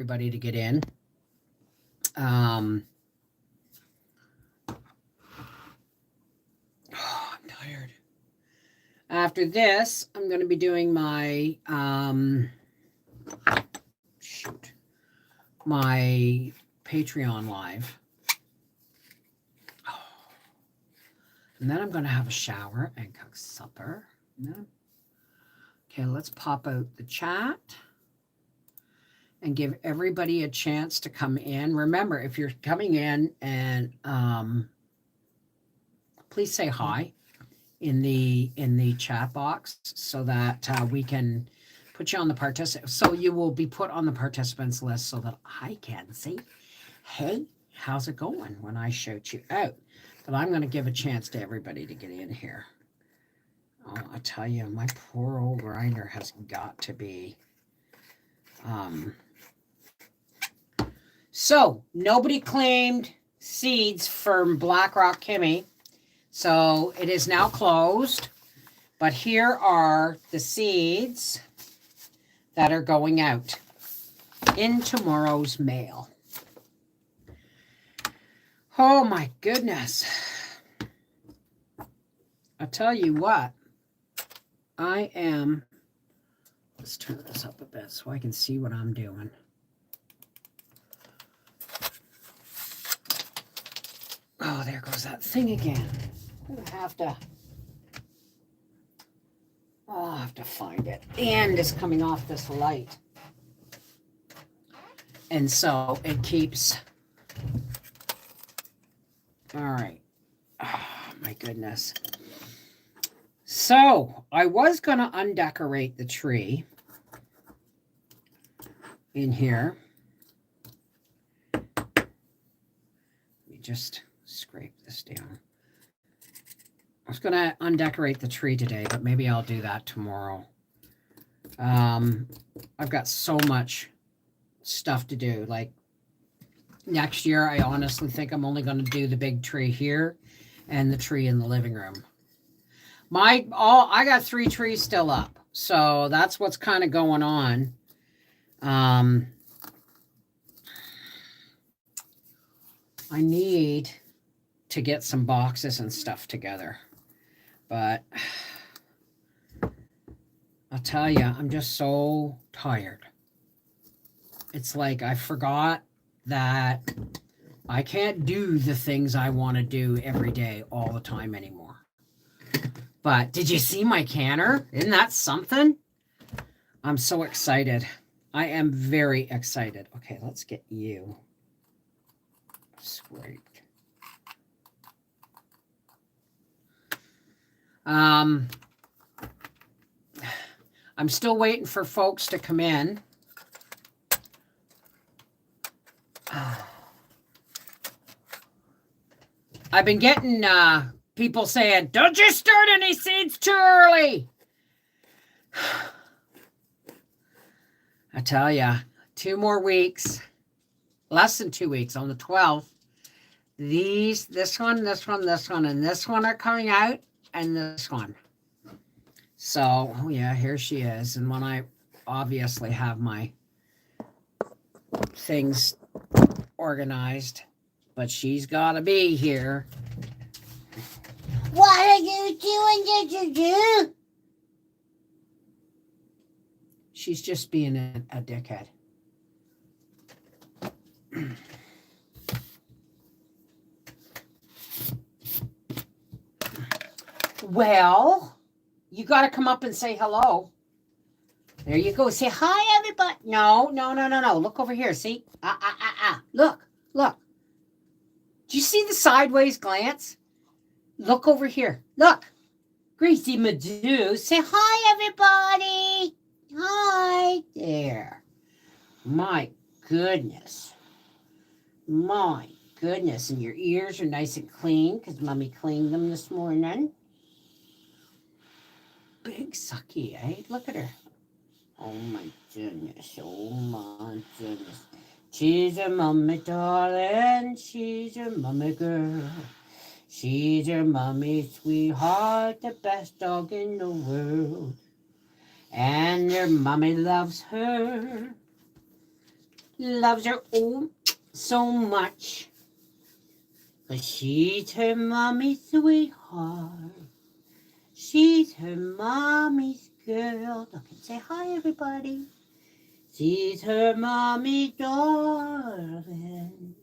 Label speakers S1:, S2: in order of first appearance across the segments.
S1: everybody to get in. Um, oh, I'm tired. After this, I'm going to be doing my my Patreon live. And then I'm going to have a shower and cook supper. Okay, let's pop out the chat and give everybody a chance to come in. Remember, if you're coming in, and please say hi in the chat box so that we can put you on the participant. So you will be put on the participants list so that I can say, hey, how's it going when I shout you out? But I'm going to give a chance to everybody to get in here. Oh, I tell you, my poor old grinder has got to be. So nobody claimed seeds from Black Rock Kimmy. So it is now closed. But here are the seeds that are going out in tomorrow's mail. Oh my goodness. I'll tell you what. Let's turn this up a bit so I can see what I'm doing. Oh, there goes that thing again. I'll have to find it. The end is coming off this light. And so it keeps. All right. Oh, my goodness. So I was going to undecorate the tree in here. Let me just scrape this down. I was going to undecorate the tree today, but maybe I'll do that tomorrow. I've got so much stuff to do. Like next year, I honestly think I'm only going to do the big tree here and the tree in the living room. I got 3 trees still up, so that's what's kind of going on. I need to get some boxes and stuff together, but I'll tell you, I'm just so tired. It's like I forgot that I can't do the things I want to do every day all the time anymore. But did you see my canner? Isn't that something? I'm so excited. I am very excited. Okay, let's get you scraped. I'm still waiting for folks to come in. I've been getting people saying, don't you start any seeds too early. I tell you, 2 more weeks, less than 2 weeks, on the 12th, this one, and this one are coming out, and this one. So, oh yeah, here she is. And when I obviously have my things organized, but she's got to be here. What are you doing? She's just being a dickhead. Well, you got to come up and say hello. There you go. Say hi, everybody. No. Look over here. See? Look. Do you see the sideways glance? Look over here. Look. Gracie Madu. Say hi, everybody. Hi. There. My goodness. And your ears are nice and clean because Mommy cleaned them this morning. Big sucky, eh? Look at her. Oh, my goodness. She's a mommy, darling. She's a mommy girl. She's your mommy, sweetheart, the best dog in the world. And your mommy loves her. loves her so much. 'Cause she's her mommy's sweetheart. She's her mommy's girl. Okay, say hi, everybody. She's her mommy's darling.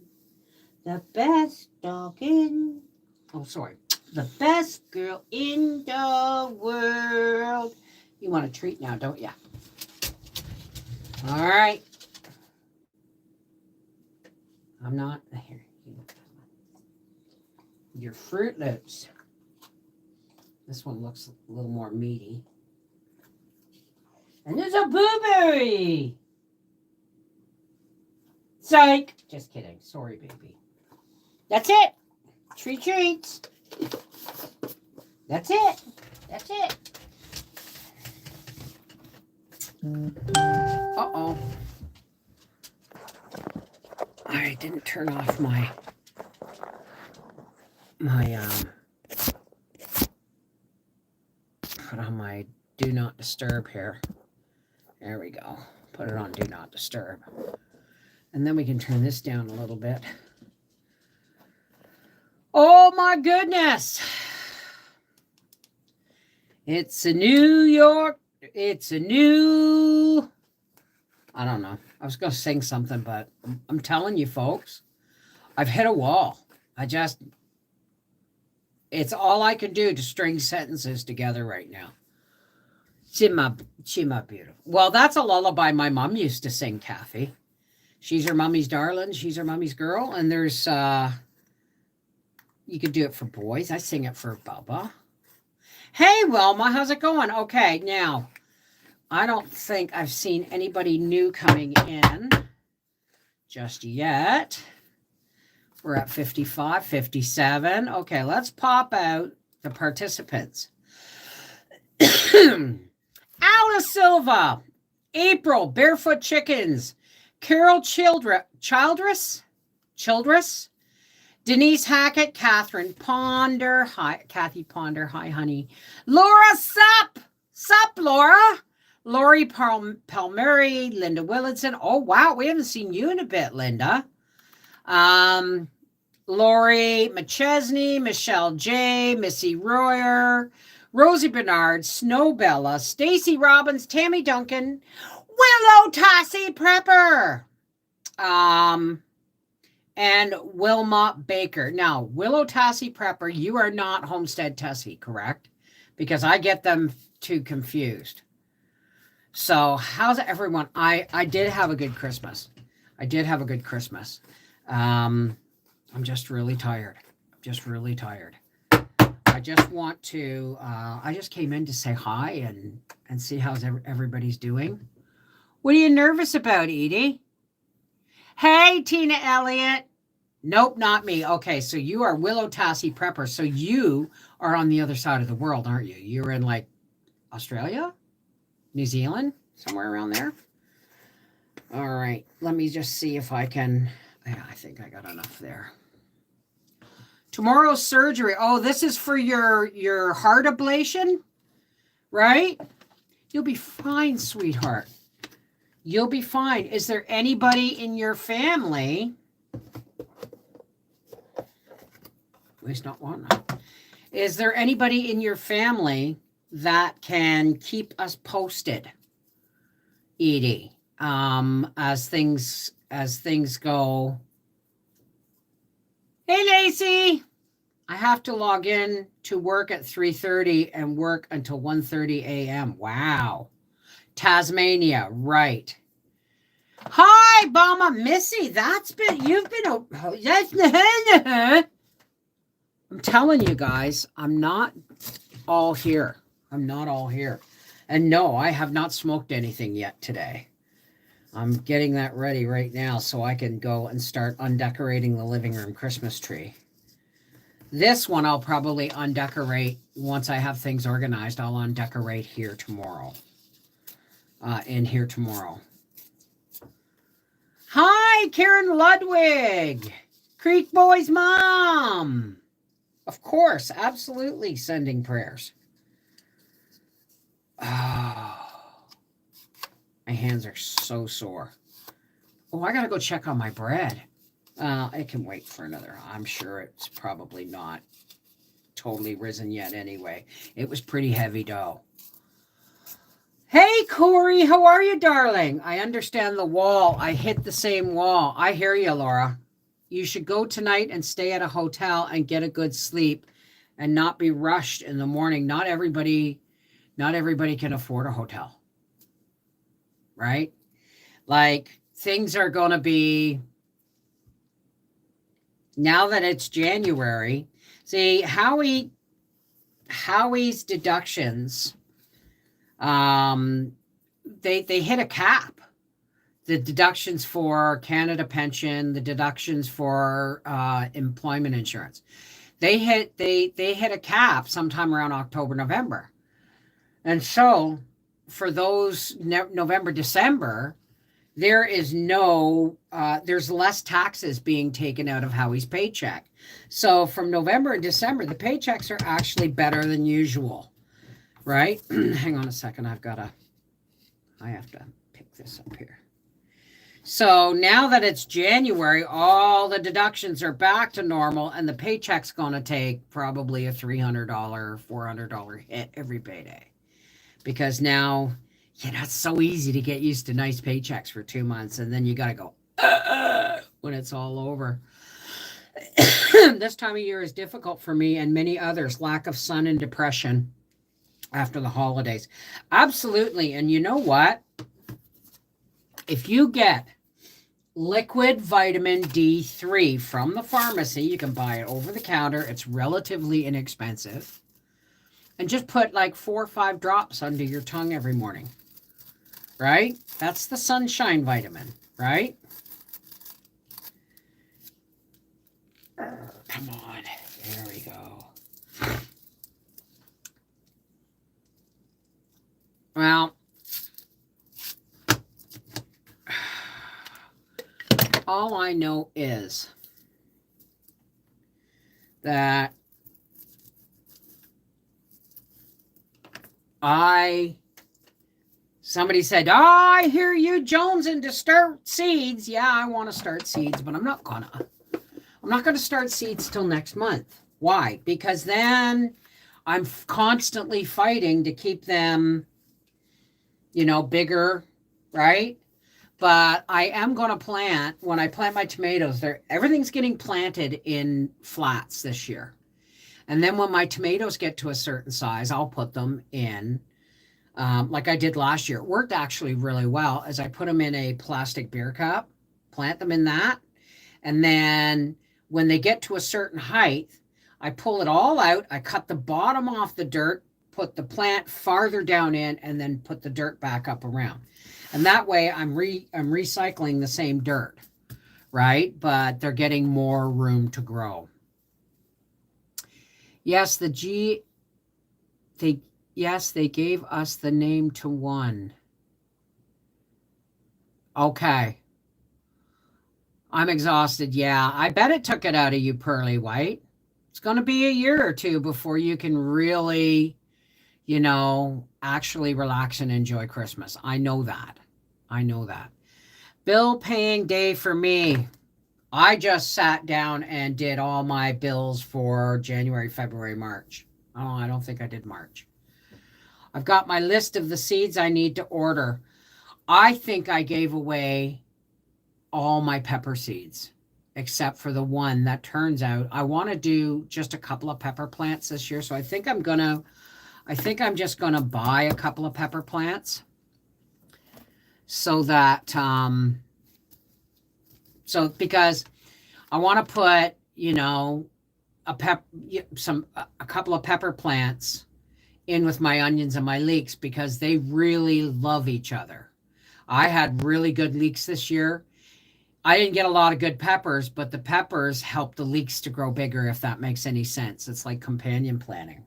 S1: The best dog in... Oh, sorry. The best girl in the world. You want a treat now, don't you? All right. I'm not... Here. Your Fruit Loops. This one looks a little more meaty. And there's a blueberry. Psych. Just kidding. Sorry, baby. That's it. Treats. That's it. That's it. Uh-oh. I didn't turn off my put on my do not disturb here. There we go. Put it on do not disturb. And then we can turn this down a little bit. Oh my goodness. It's a New York. It's a new... I don't know. I was going to sing something, but I'm telling you, folks, I've hit a wall. It's all I can do to string sentences together right now. Chima beautiful. Well, that's a lullaby my mom used to sing, Kathy. She's her mommy's darling. She's her mommy's girl. And there's, you could do it for boys. I sing it for Bubba. Hey, Wilma, how's it going? Okay, now, I don't think I've seen anybody new coming in just yet. We're at 55, 57. Okay, let's pop out the participants. Ala Silva, April, Barefoot Chickens, Carol Childress, Denise Hackett, Catherine Ponder, hi, Kathy Ponder, hi, honey. Laura Sup, Laura. Lori Palmieri, Linda Willardson. Oh, wow, we haven't seen you in a bit, Linda. Lori McChesney, Michelle J, Missy Royer, Rosie Bernard, Snowbella, Stacy Robbins, Tammy Duncan, Willow Tassie Prepper, and Wilma Baker. Now, Willow Tassie Prepper, you are not Homestead Tessie, correct? Because I get them too confused. So, how's everyone? I did have a good Christmas. I'm just really tired. I just want to, I just came in to say hi and see how's everybody's doing. What are you nervous about, Edie? Hey, Tina Elliott. Nope, not me. Okay, so you are Willow Tassie Prepper. So you are on the other side of the world, aren't you? You're in like Australia? New Zealand? Somewhere around there? All right, let me just see if I can, yeah, I think I got enough there. Tomorrow's surgery. Oh, this is for your heart ablation, right? You'll be fine, sweetheart. You'll be fine. Is there anybody in your family? At least not one. Is there anybody in your family that can keep us posted, Edie, as things go? Hey, Lacey. I have to log in to work at 3:30 and work until 1:30 a.m. Wow. Tasmania, right. Hi, Bama Missy. I'm telling you guys, I'm not all here. And no, I have not smoked anything yet today. I'm getting that ready right now so I can go and start undecorating the living room Christmas tree. This one I'll probably undecorate once I have things organized. I'll undecorate here tomorrow. In here tomorrow. Hi, Karen Ludwig. Creek Boy's mom. Of course, absolutely sending prayers. Oh, my hands are so sore. Oh, I got to go check on my bread. It can wait for another. I'm sure it's probably not totally risen yet anyway. It was pretty heavy dough. Hey, Corey, how are you, darling? I understand the wall. I hit the same wall. I hear you, Laura. You should go tonight and stay at a hotel and get a good sleep and not be rushed in the morning. Not everybody can afford a hotel, right? Like things are going to be, now that it's January. See, Howie's deductions, they hit a cap. The deductions for Canada pension, the deductions for employment insurance, they hit a cap sometime around October, November. And so for those November, December, there is there's less taxes being taken out of Howie's paycheck. So from November and December, the paychecks are actually better than usual, right? Hang on a second. I have to pick this up here. So now that it's January, all the deductions are back to normal, and the paycheck's going to take probably a $300, $400 hit every payday. Because now, it's so easy to get used to nice paychecks for 2 months, and then you got to go when it's all over. This time of year is difficult for me and many others. Lack of sun and depression after the holidays. Absolutely. And you know what? If you get liquid vitamin D3 from the pharmacy, you can buy it over the counter. It's relatively inexpensive. And just put like 4 or 5 drops under your tongue every morning. Right? That's the sunshine vitamin, right? Come on. There we go. Well, all I know is that somebody said, I hear you jonesing to start seeds. Yeah, I want to start seeds, but I'm not going to start seeds till next month. Why? Because then I'm constantly fighting to keep them, bigger, right? But I am going to plant, when I plant my tomatoes, everything's getting planted in flats this year. And then when my tomatoes get to a certain size, I'll put them in, like I did last year. It worked actually really well as I put them in a plastic beer cup, plant them in that. And then when they get to a certain height, I pull it all out. I cut the bottom off the dirt, put the plant farther down in, and then put the dirt back up around. And that way I'm recycling the same dirt, right? But they're getting more room to grow. Yes, they gave us the name to one. Okay. I'm exhausted. Yeah, I bet it took it out of you, Pearly White. It's going to be a year or two before you can really, actually relax and enjoy Christmas. I know that. Bill paying day for me. I just sat down and did all my bills for January, February, March. Oh, I don't think I did March. I've got my list of the seeds I need to order. I think I gave away all my pepper seeds, except for the one that turns out I want to do just a couple of pepper plants this year. So I think I'm just going to buy a couple of pepper plants so that, because I want to put, a couple of pepper plants in with my onions and my leeks because they really love each other. I had really good leeks this year. I didn't get a lot of good peppers, but the peppers help the leeks to grow bigger, if that makes any sense. It's like companion planting.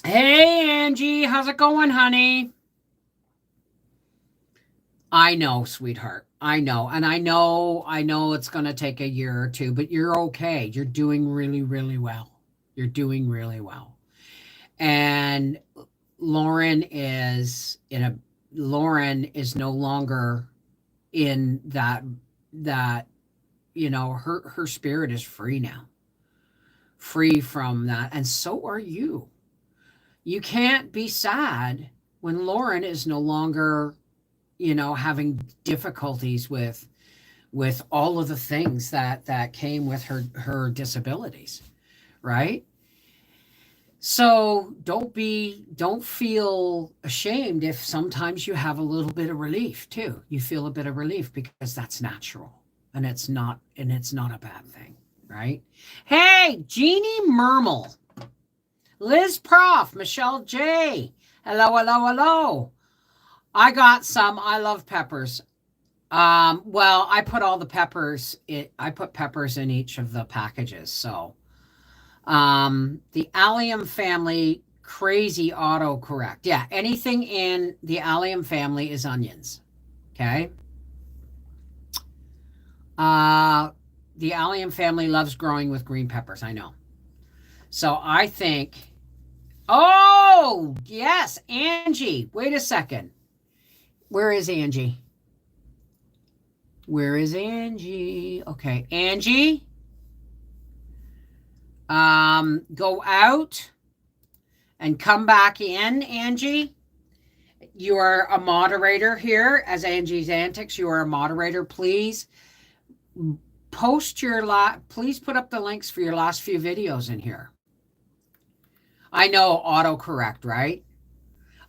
S1: Hey, Angie, how's it going, honey? I know, sweetheart. I know. And I know it's going to take a year or two, but you're okay. You're doing really, really well. You're doing really well. And Lauren is no longer in that, her spirit is free now, free from that. And so are you. You can't be sad when Lauren is no longer, having difficulties with all of the things that came with her disabilities, right? So don't feel ashamed if sometimes you have a little bit of relief too. You feel a bit of relief because that's natural, and it's not a bad thing, right? Hey, Jeannie Mermel, Liz Prof, Michelle J. Hello, hello, hello. I got some. I love peppers. Well, I put all the peppers I put peppers in each of the packages. So, the allium family, crazy autocorrect. Yeah, anything in the allium family is onions. Okay. The allium family loves growing with green peppers. I know. So I think, oh, yes, Angie. Wait a second. Where is Angie? Where is Angie? Okay, Angie. Go out and come back in, Angie. You are a moderator here as Angie's Antics. You are a moderator. Please please put up the links for your last few videos in here. I know autocorrect, right?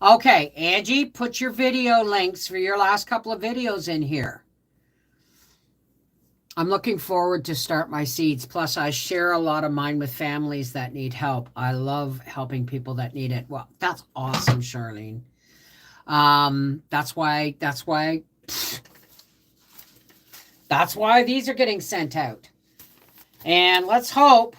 S1: Okay, Angie, put your video links for your last couple of videos in here. I'm looking forward to start my seeds. Plus, I share a lot of mine with families that need help. I love helping people that need it. Well, that's awesome, Charlene. That's why these are getting sent out. And let's hope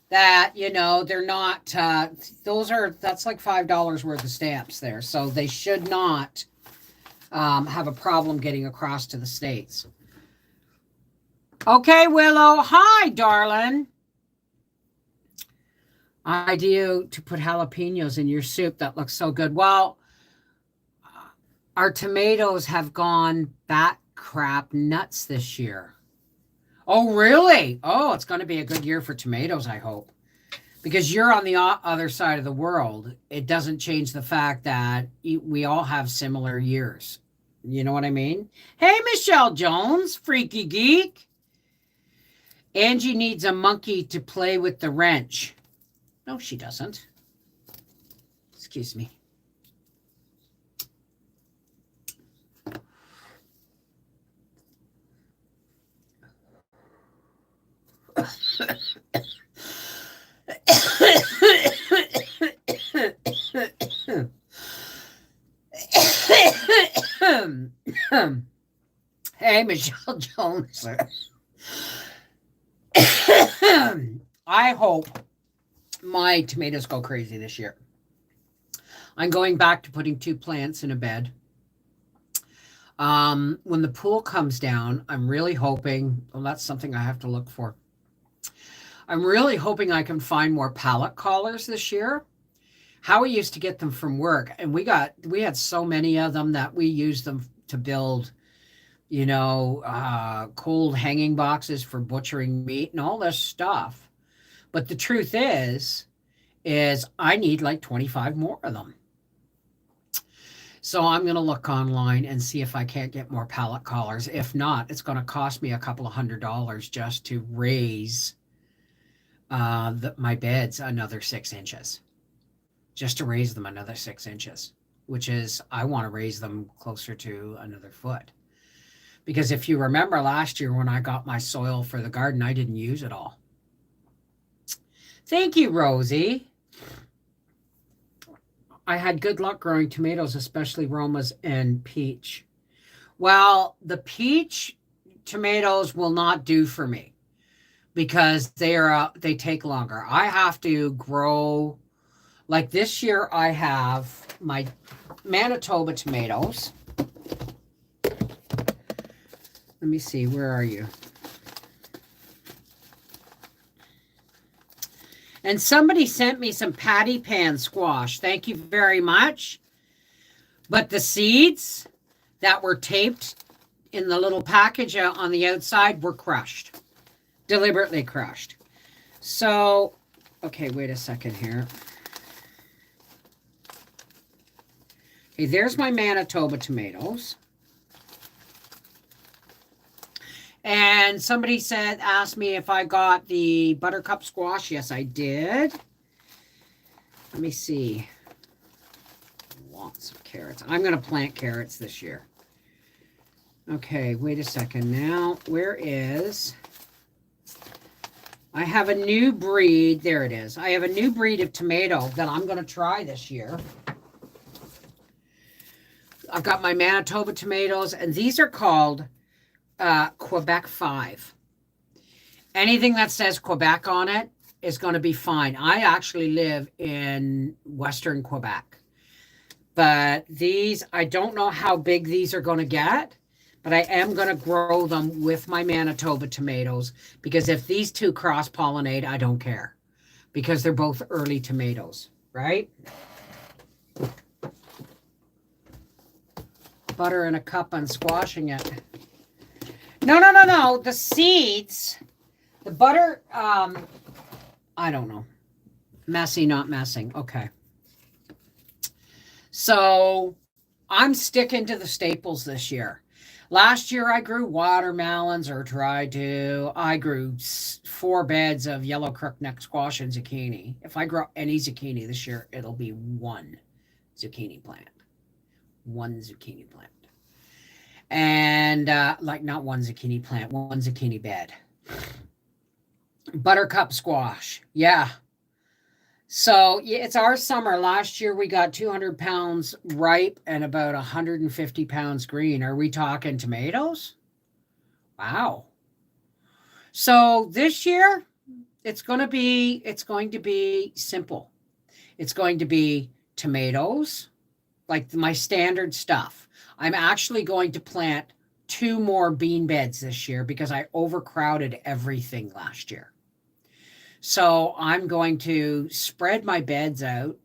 S1: that, they're not, that's like $5 worth of stamps there. So they should not have a problem getting across to the States. Okay, Willow. Hi, darling. Idea to put jalapenos in your soup. That looks so good. Well, our tomatoes have gone bat crap nuts this year. Oh, really? Oh, it's going to be a good year for tomatoes, I hope. Because you're on the other side of the world. It doesn't change the fact that we all have similar years. You know what I mean? Hey, Michelle Jones, freaky geek. Angie needs a monkey to play with the wrench. No, she doesn't. Excuse me. Hey, Michelle Jones. I hope my tomatoes go crazy this year. I'm going back to putting 2 plants in a bed. When the pool comes down, I'm really hoping, well, that's something I have to look for. I'm really hoping I can find more pallet collars this year. Howie used to get them from work, and we had so many of them that we used them to build, cold hanging boxes for butchering meat and all this stuff. But the truth is I need like 25 more of them. So I'm going to look online and see if I can't get more pallet collars. If not, it's going to cost me a couple of $100 just to raise my beds another 6 inches. Just to raise them another 6 inches, which is, I want to raise them closer to another foot. Because if you remember last year when I got my soil for the garden, I didn't use it all. Thank you, Rosie. I had good luck growing tomatoes, especially Romas and peach. Well, the peach tomatoes will not do for me because they take longer. I have to grow, like this year I have my Manitoba tomatoes. Let me see, where are you? And somebody sent me some patty pan squash. Thank you very much. But the seeds that were taped in the little package on the outside were crushed, deliberately crushed. So, okay, wait a second here. Okay, there's my Manitoba tomatoes. And somebody asked me if I got the buttercup squash. Yes, I did. Let me see. Lots of carrots. I'm going to plant carrots this year. Okay, wait a second. Now, where is... I have a new breed. There it is. I have a new breed of tomato that I'm going to try this year. I've got my Manitoba tomatoes, and these are called Quebec 5. Anything that says Quebec on it is going to be fine. I actually live in Western Quebec. But these, I don't know how big these are going to get, but I am going to grow them with my Manitoba tomatoes, because if these two cross-pollinate, I don't care, because they're both early tomatoes, right? Butter in a cup and squashing it. No. The seeds, the butter, I don't know. Messy, not messing. Okay. So I'm sticking to the staples this year. Last year I grew watermelons, or tried to. I grew 4 beds of yellow crookneck squash and zucchini. If I grow any zucchini this year, it'll be 1 zucchini plant. 1 zucchini plant. And like not 1 zucchini plant, 1 zucchini bed. Buttercup squash. Yeah. So it's our summer. Last year we got 200 pounds ripe and about 150 pounds green. Are we talking tomatoes? Wow. So this year it's going to be simple. It's going to be tomatoes, like my standard stuff. I'm actually going to plant 2 more bean beds this year because I overcrowded everything last year. So I'm going to spread my beds out.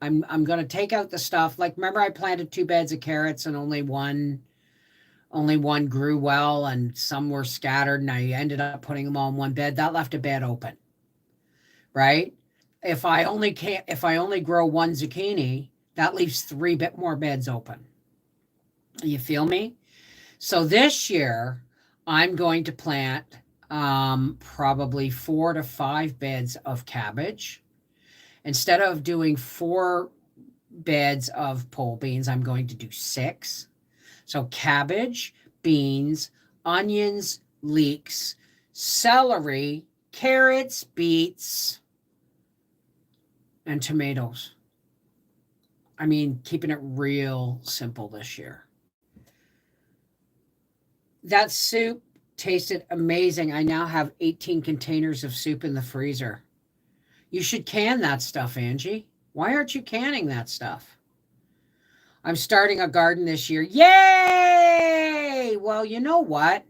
S1: I'm going to take out the stuff. Like, remember I planted 2 beds of carrots and only one grew well, and some were scattered, and I ended up putting them all in one bed. That left a bed open, right? If I only grow 1 zucchini, that leaves 3 more beds open. You feel me? So this year I'm going to plant probably 4 to 5 beds of cabbage. Instead of doing 4 beds of pole beans, I'm going to do 6. So cabbage, beans, onions, leeks, celery, carrots, beets, and tomatoes. I mean, keeping it real simple this year. That soup tasted amazing. I now have 18 containers of soup in the freezer. You should can that stuff, Angie. Why aren't you canning that stuff? I'm starting a garden this year. Yay! Well, you know what?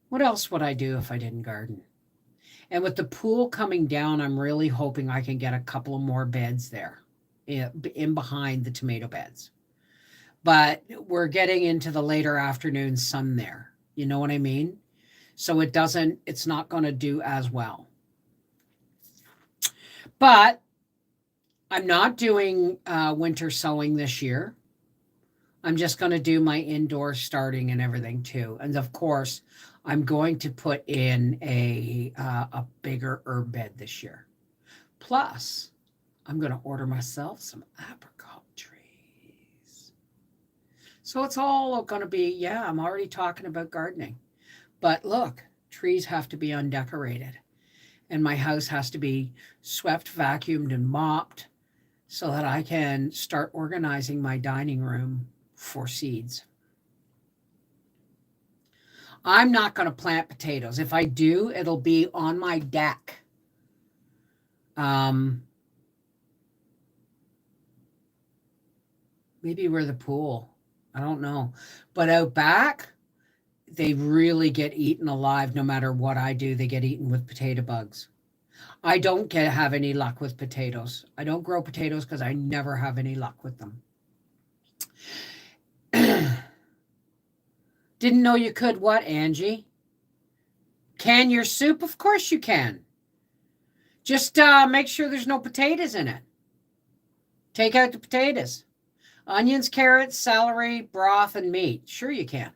S1: What else would I do if I didn't garden? And with the pool coming down, I'm really hoping I can get a couple of more beds there in behind the tomato beds. But we're getting into the later afternoon sun there. You know what I mean? So it's not going to do as well. But I'm not doing winter sowing this year. I'm just going to do my indoor starting and everything too. And of course, I'm going to put in a bigger herb bed this year. Plus, I'm going to order myself some apricot trees. So it's all going to be, I'm already talking about gardening. But look, trees have to be undecorated. And my house has to be swept, vacuumed, and mopped so that I can start organizing my dining room for seeds. I'm not going to plant potatoes. If I do, it'll be on my deck. Maybe where the pool. I don't know. But out back, they really get eaten alive. No matter what I do, they get eaten with potato bugs. I don't have any luck with potatoes. I don't grow potatoes because I never have any luck with them. Didn't know you could what, Angie? Can your soup? Of course you can. Just make sure there's no potatoes in it. Take out the potatoes. Onions, carrots, celery, broth, and meat. Sure you can.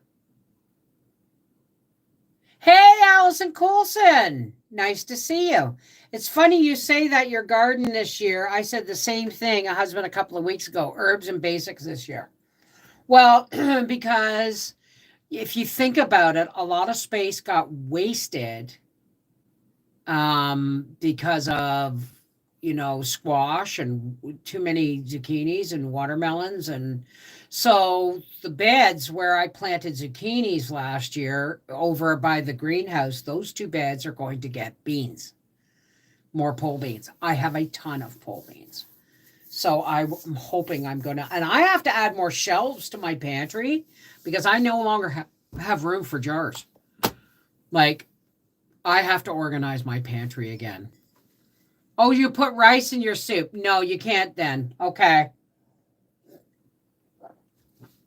S1: Hey, Allison Coulson. Nice to see you. It's funny you say that your garden this year. I said the same thing, a husband, a couple of weeks ago. Herbs and basics this year. Well, because if you think about it, a lot of space got wasted because of, squash and too many zucchinis and watermelons. And so the beds where I planted zucchinis last year over by the greenhouse, those 2 beds are going to get beans, more pole beans. I have a ton of pole beans. So I'm hoping I'm going to, and I have to add more shelves to my pantry because I no longer have room for jars. Like, I have to organize my pantry again. Oh, you put rice in your soup? No, you can't then. Okay.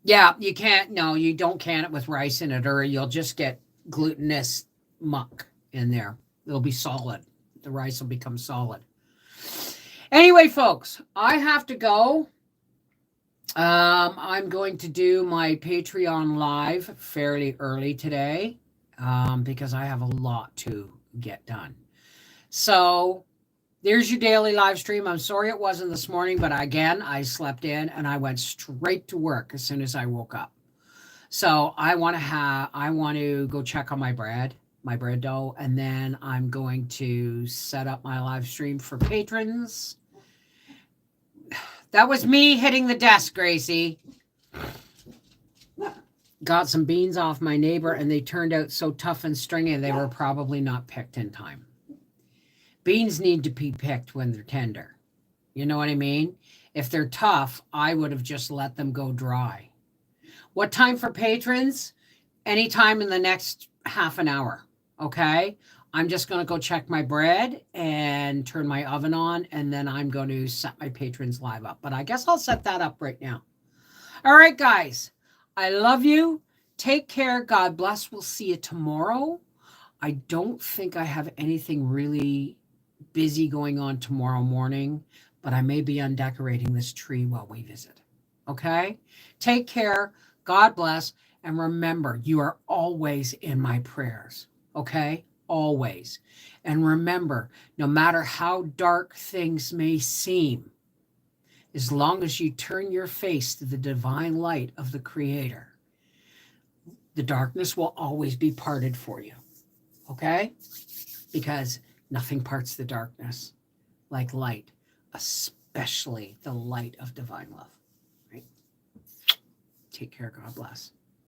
S1: Yeah, you can't. No, you don't can it with rice in it, or you'll just get glutinous muck in there. It'll be solid. The rice will become solid. Anyway, folks, I have to go. I'm going to do my Patreon live fairly early today because I have a lot to get done. So there's your daily live stream. I'm sorry it wasn't this morning, but again, I slept in and I went straight to work as soon as I woke up. So I want to go check on my bread dough, and then I'm going to set up my live stream for patrons. That was me hitting the desk, Gracie. Got some beans off my neighbor, and they turned out so tough and stringy, they were probably not picked in time. Beans need to be picked when they're tender. You know what I mean? If they're tough, I would have just let them go dry. What time for patrons? Anytime in the next half an hour, okay? I'm just going to go check my bread and turn my oven on, and then I'm going to set my patrons live up. But I guess I'll set that up right now. All right, guys. I love you. Take care. God bless. We'll see you tomorrow. I don't think I have anything really busy going on tomorrow morning, but I may be undecorating this tree while we visit. Okay? Take care. God bless. And remember, you are always in my prayers. Okay? Always. And remember, no matter how dark things may seem, as long as you turn your face to the divine light of the Creator, the darkness will always be parted for you. Okay? Because nothing parts the darkness like light, especially the light of divine love. Right? Take care. God bless.